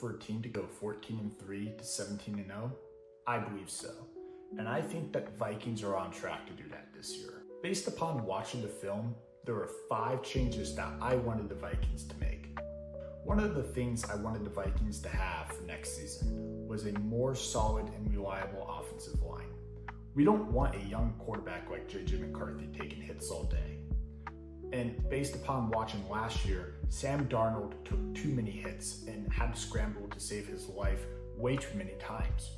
for a team to go 14-3 to 17-0? I believe so. And I think that Vikings are on track to do that this year. Based upon watching the film, there were 5 changes that I wanted the Vikings to make. One of the things I wanted the Vikings to have for next season was a more solid and reliable offensive line. We don't want a young quarterback like JJ McCarthy taking hits all day. And based upon watching last year, Sam Darnold took too many hits and had to scramble to save his life way too many times.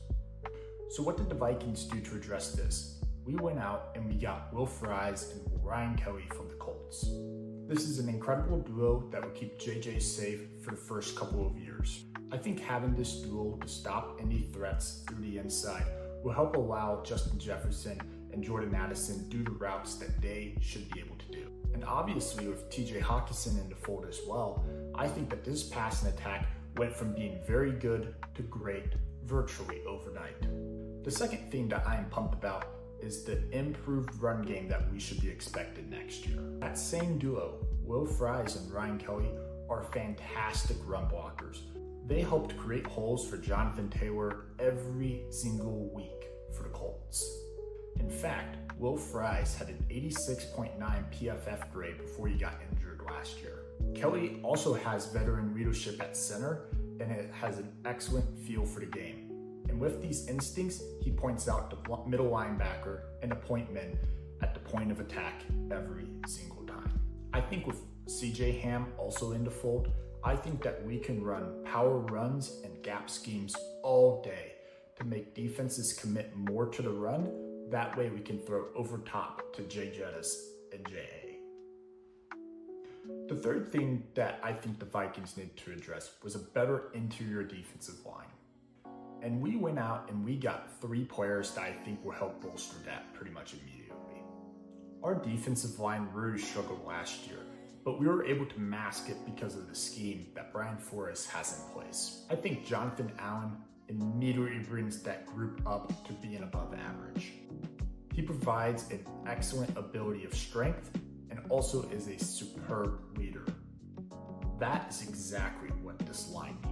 So what did the Vikings do to address this? We went out and we got Will Fries and Ryan Kelly from the Colts. This is an incredible duo that will keep JJ safe for the first couple of years. I think having this duo to stop any threats through the inside will help allow Justin Jefferson and Jordan Addison do the routes that they should be able to do. And obviously with TJ Hawkinson in the fold as well, I think that this passing attack went from being very good to great virtually overnight. The second thing that I am pumped about is the improved run game that we should be expected next year. That same duo, Will Fries and Ryan Kelly, are fantastic run blockers. They helped create holes for Jonathan Taylor every single week for the Colts. In fact, Will Fries had an 86.9 PFF grade before he got injured last year. Kelly also has veteran leadership at center and it has an excellent feel for the game. And with these instincts, he points out the middle linebacker and the point men at the point of attack every single time. I think with CJ Ham also in the fold, I think that we can run power runs and gap schemes all day to make defenses commit more to the run. That way we can throw over top to Jay Jettis and J.A. The third thing that I think the Vikings need to address was a better interior defensive line. And we went out and we got 3 players that I think will help bolster that pretty much immediately. Our defensive line really struggled last year, but we were able to mask it because of the scheme that Brian Flores has in place. I think Jonathan Allen immediately brings that group up to being above average. He provides an excellent ability of strength and also is a superb leader. That is exactly what this line needed.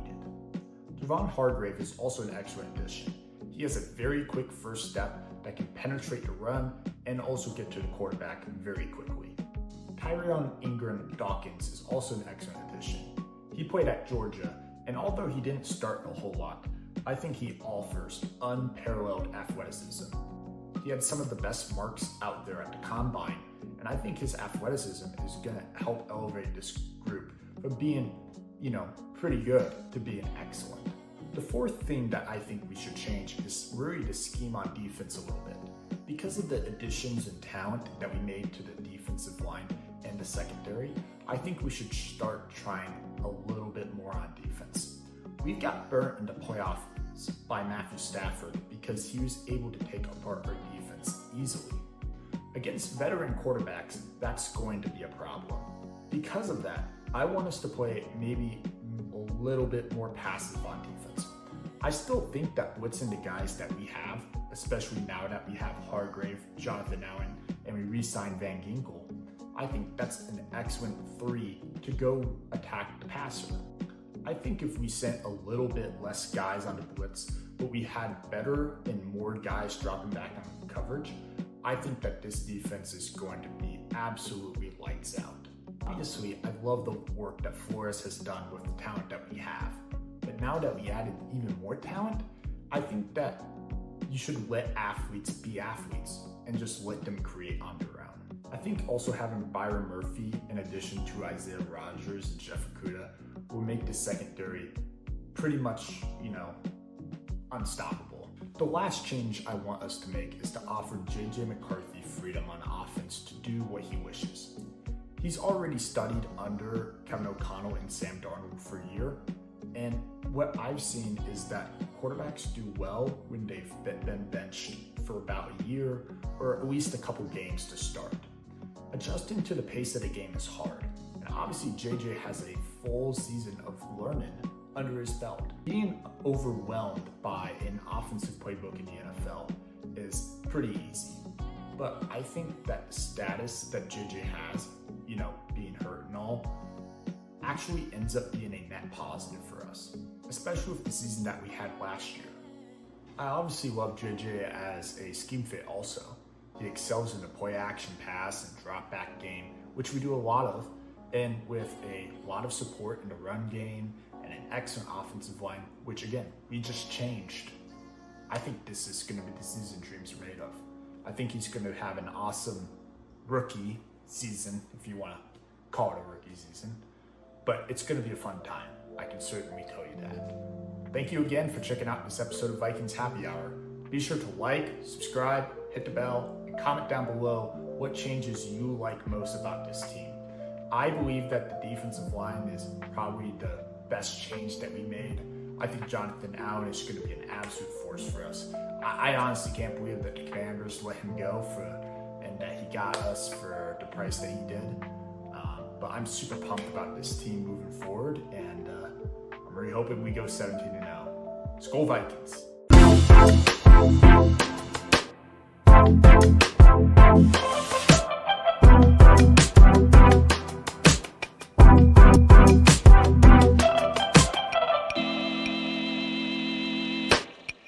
Javon Hargrave is also an excellent addition. He has a very quick first step that can penetrate the run and also get to the quarterback very quickly. Tyrion Ingram Dawkins is also an excellent addition. He played at Georgia, and although he didn't start a whole lot, I think he offers unparalleled athleticism. He had some of the best marks out there at the combine, and I think his athleticism is going to help elevate this group from being, pretty good to being excellent. The fourth thing that I think we should change is really the scheme on defense a little bit. Because of the additions and talent that we made to the defensive line and the secondary, I think we should start trying a little bit more on defense. We got burnt in the playoffs by Matthew Stafford because he was able to take apart our defense easily. Against veteran quarterbacks, that's going to be a problem. Because of that, I want us to play maybe a little bit more passive on defense. I still think that blitzing the guys that we have, especially now that we have Hargrave, Jonathan Allen, and we re-signed Van Ginkel, I think that's an excellent 3 to go attack the passer. I think if we sent a little bit less guys on the blitz, but we had better and more guys dropping back on coverage, I think that this defense is going to be absolutely lights out. Obviously, I love the work that Flores has done with the talent that we have. But now that we added even more talent, I think that you should let athletes be athletes and just let them create on their own. I think also having Byron Murphy in addition to Isaiah Rodgers and Jeff Okudah will make the secondary pretty much, unstoppable. The last change I want us to make is to offer JJ McCarthy freedom on offense to do what he wishes. He's already studied under Kevin O'Connell and Sam Darnold for a year, and what I've seen is that quarterbacks do well when they've been benched for about a year or at least a couple games to start. Adjusting to the pace of the game is hard, and obviously JJ has a full season of learning under his belt. Being overwhelmed by an offensive playbook in the NFL is pretty easy, but I think that the status that JJ has, being hurt and all, actually ends up being a net positive for us, especially with the season that we had last year. I obviously love JJ as a scheme fit also. He excels in the play action pass and drop back game, which we do a lot of, and with a lot of support in the run game and an excellent offensive line, which again, we just changed. I think this is going to be the season dreams are made of. I think he's going to have an awesome rookie season, if you want to call it a rookie season, but it's going to be a fun time. I can certainly tell you that. Thank you again for checking out this episode of Vikings Happy Hour. Be sure to like, subscribe, hit the bell, and comment down below what changes you like most about this team. I believe that the defensive line is probably the best change that we made. I think Jonathan Allen is going to be an absolute force for us. I honestly can't believe that the Commanders let him go and that he got us for the price that he did. But I'm super pumped about this team moving forward, and I'm really hoping we go 17-0. Skol Vikings!